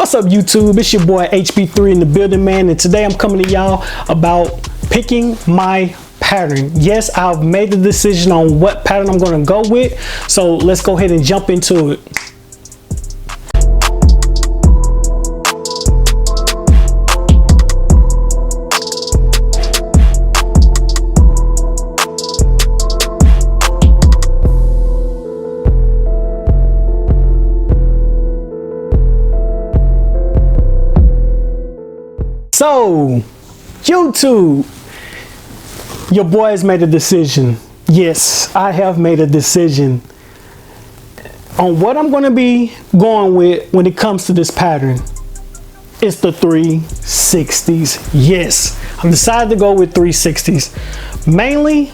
What's up, YouTube? It's your boy HB3 in the building, man, and today I'm coming to y'all about picking my pattern. Yes, I've made the decision on what pattern I'm going to go with, so let's go ahead and jump into it. So, YouTube, your boy has made a decision. Yes, I have made a decision on what I'm going to be going with when it comes to this pattern. It's the 360s. Yes, I've decided to go with 360s. Mainly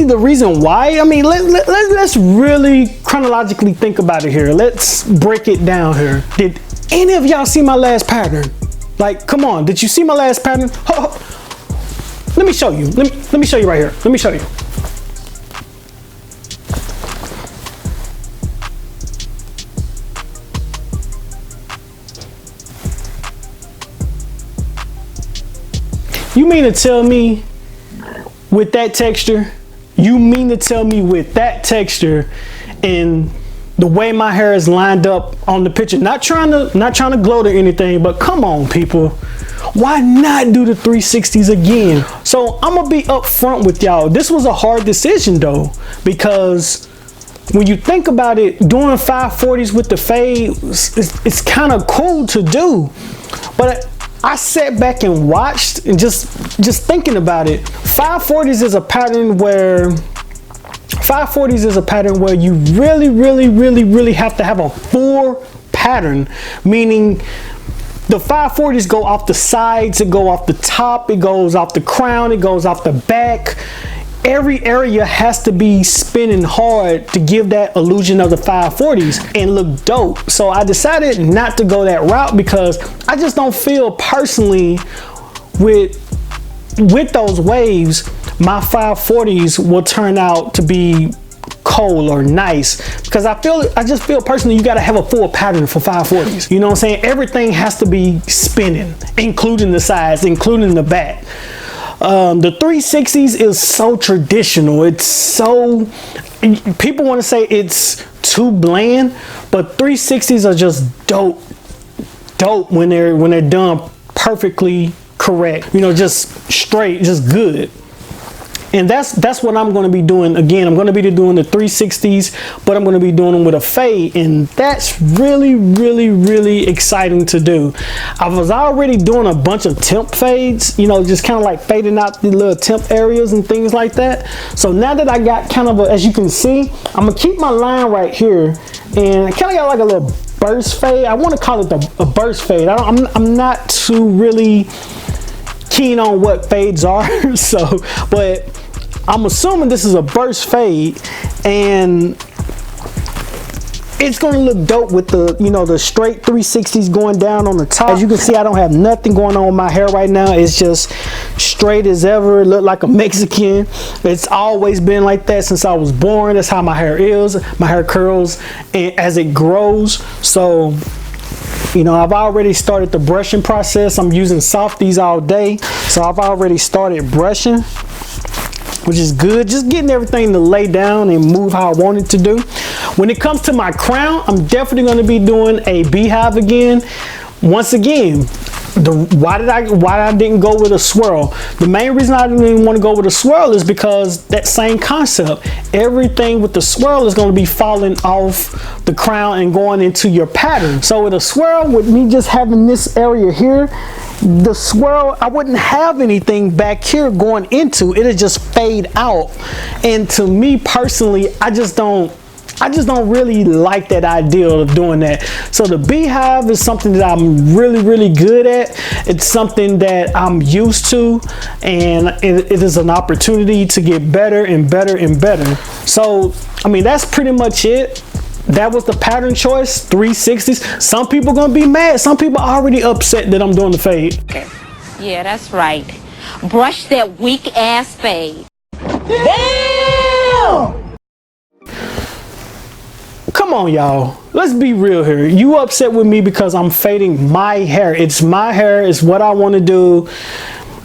the reason why, I mean, let's really chronologically think about it here. Let's break it down here. Did any of y'all see my last pattern? Like, come on, did you see my last pattern? Let me show you. Let me show you right here. Let me show you. You mean to tell me with that texture? You mean to tell me with that texture and the way my hair is lined up on the picture, not trying to gloat or anything, but come on, people, why not do the 360s again? So I'm gonna be upfront with y'all. This was a hard decision though, because when you think about it, doing 540s with the fade, it's kind of cool to do, but I sat back and watched and just thinking about it. 540s is a pattern where you really have to have a full pattern, meaning the 540s go off the sides, it go off the top, it goes off the crown, it goes off the back. Every area has to be spinning hard to give that illusion of the 540s and look dope. So I decided not to go that route because I just don't feel personally with those waves my 540s will turn out to be cold or nice, because I just feel personally you got to have a full pattern for 540s. You know what I'm saying? Everything has to be spinning, including the sides, including the back. The 360s is so traditional. It's so, people want to say it's too bland, but 360s are just dope when they're done perfectly correct. You know, just straight, just good. And that's what I'm going to be doing. Again, I'm going to be doing the 360s, but I'm going to be doing them with a fade, and that's really exciting to do. I was already doing a bunch of temp fades, you know, just kind of like fading out the little temp areas and things like that. So now that I got kind of as you can see, I'm going to keep my line right here, and I kind of got like a little burst fade. I want to call it a burst fade. I'm not too really keen on what fades are, so, but I'm assuming this is a burst fade, and it's going to look dope with the, you know, the straight 360s going down on the top. As you can see, I don't have nothing going on with my hair right now. It's just straight as ever. It look like a Mexican. It's always been like that since I was born. That's how my hair is. My hair curls as it grows. So, you know, I've already started the brushing process. I'm using softies all day, so I've already started brushing, which is good. Just getting everything to lay down and move how I want it to do. When it comes to my crown, I'm definitely going to be doing a beehive again. Once again, why I didn't go with a swirl? The main reason I didn't want to go with a swirl is because that same concept. Everything with the swirl is going to be falling off the crown and going into your pattern. So with a swirl, with me just having this area here, the swirl, I wouldn't have anything back here going into it. It'd just fade out. And to me personally, I just don't really like that idea of doing that. So the beehive is something that I'm really good at. It's something that I'm used to, and it is an opportunity to get better and better. So, I mean, that's pretty much it. That was the pattern choice, 360s. Some people gonna be mad. Some people are already upset that I'm doing the fade. Yeah, that's right. Brush that weak ass fade. Damn! come on, y'all. Let's be real here. You upset with me because I'm fading my hair. It's my hair. It's what I want to do.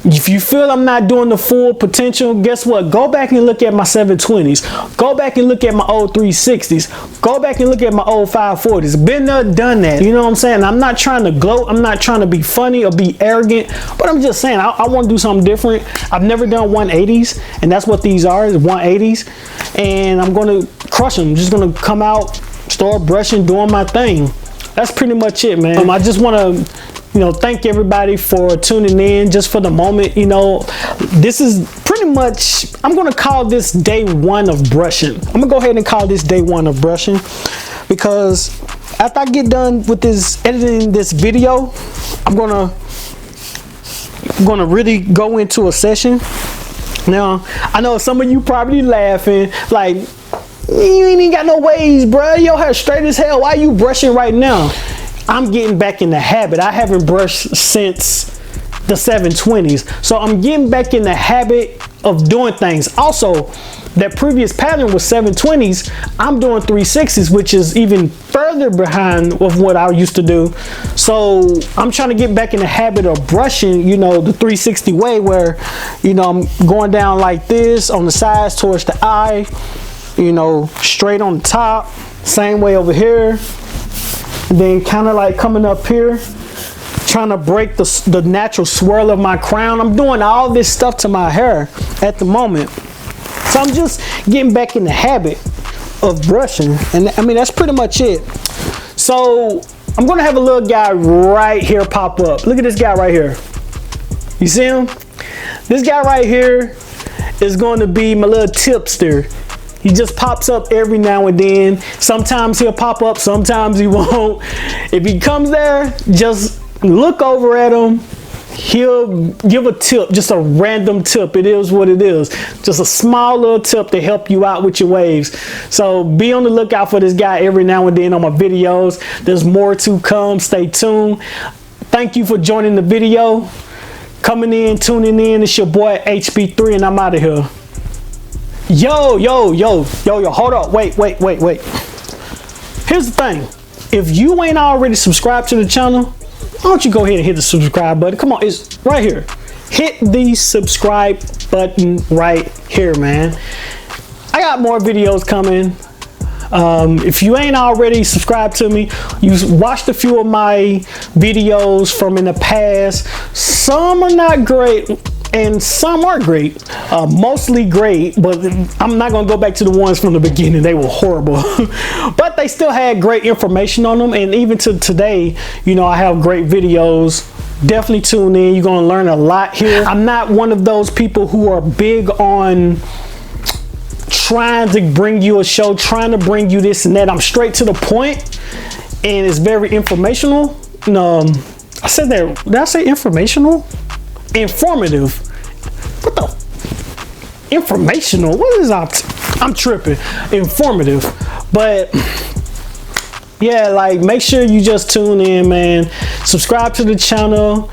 If you feel I'm not doing the full potential, guess what? Go back and look at my 720s. Go back and look at my old 360s. Go back and look at my old 540s. Been there, done that. You know what I'm saying? I'm not trying to gloat. I'm not trying to be funny or be arrogant, but I'm just saying I want to do something different. I've never done 180s, and that's what these are, is 180s. And I'm going to crush them. I'm just going to come out, start brushing, doing my thing. That's pretty much it, man. I just want to, thank everybody for tuning in just for the moment. This is pretty much, I'm going to call this day one of brushing. I'm going to go ahead and call this day one of brushing, because after I get done with editing this video, I'm going to really go into a session. Now, I know some of you probably laughing like, you ain't even got no waves, bro. Your hair straight as hell. Why you brushing right now? I'm getting back in the habit. I haven't brushed since the 720s. So I'm getting back in the habit of doing things. Also, that previous pattern was 720s. I'm doing 360s, which is even further behind of what I used to do. So I'm trying to get back in the habit of brushing, the 360 way, where, I'm going down like this on the sides towards the eye, straight on the top, same way over here. And then kind of like coming up here, trying to break the natural swirl of my crown. I'm doing all this stuff to my hair at the moment. So I'm just getting back in the habit of brushing. And I mean, that's pretty much it. So I'm going to have a little guy right here pop up. Look at this guy right here. You see him? This guy right here is going to be my little tipster. He just pops up every now and then. Sometimes he'll pop up, sometimes he won't. If he comes there, just look over at him. He'll give a tip, just a random tip. It is what it is. Just a small little tip to help you out with your waves. So be on the lookout for this guy every now and then on my videos. There's more to come. Stay tuned. Thank you for joining the video. Coming in, tuning in. It's your boy HB3, and I'm out of here. Yo, hold up. Wait. Here's the thing. If you ain't already subscribed to the channel, why don't you go ahead and hit the subscribe button? Come on, it's right here. Hit the subscribe button right here, man. I got more videos coming. If you ain't already subscribed to me, you watched a few of my videos from in the past. Some are not great and some are great, mostly great, but I'm not gonna go back to the ones from the beginning. They were horrible. But they still had great information on them, and even to today, I have great videos. Definitely tune in. You're gonna learn a lot here. I'm not one of those people who are big on trying to bring you a show, trying to bring you this and that. I'm straight to the point, and it's very informational. I said that, did I say informational? Informative. What the? Informational? What is I'm tripping. Informative. But yeah, like, make sure you just tune in, man. Subscribe to the channel.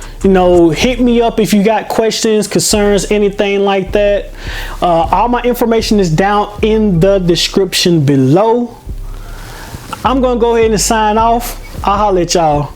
Hit me up if you got questions, concerns, anything like that. All my information is down in the description below. I'm gonna go ahead and sign off. I'll holler at y'all.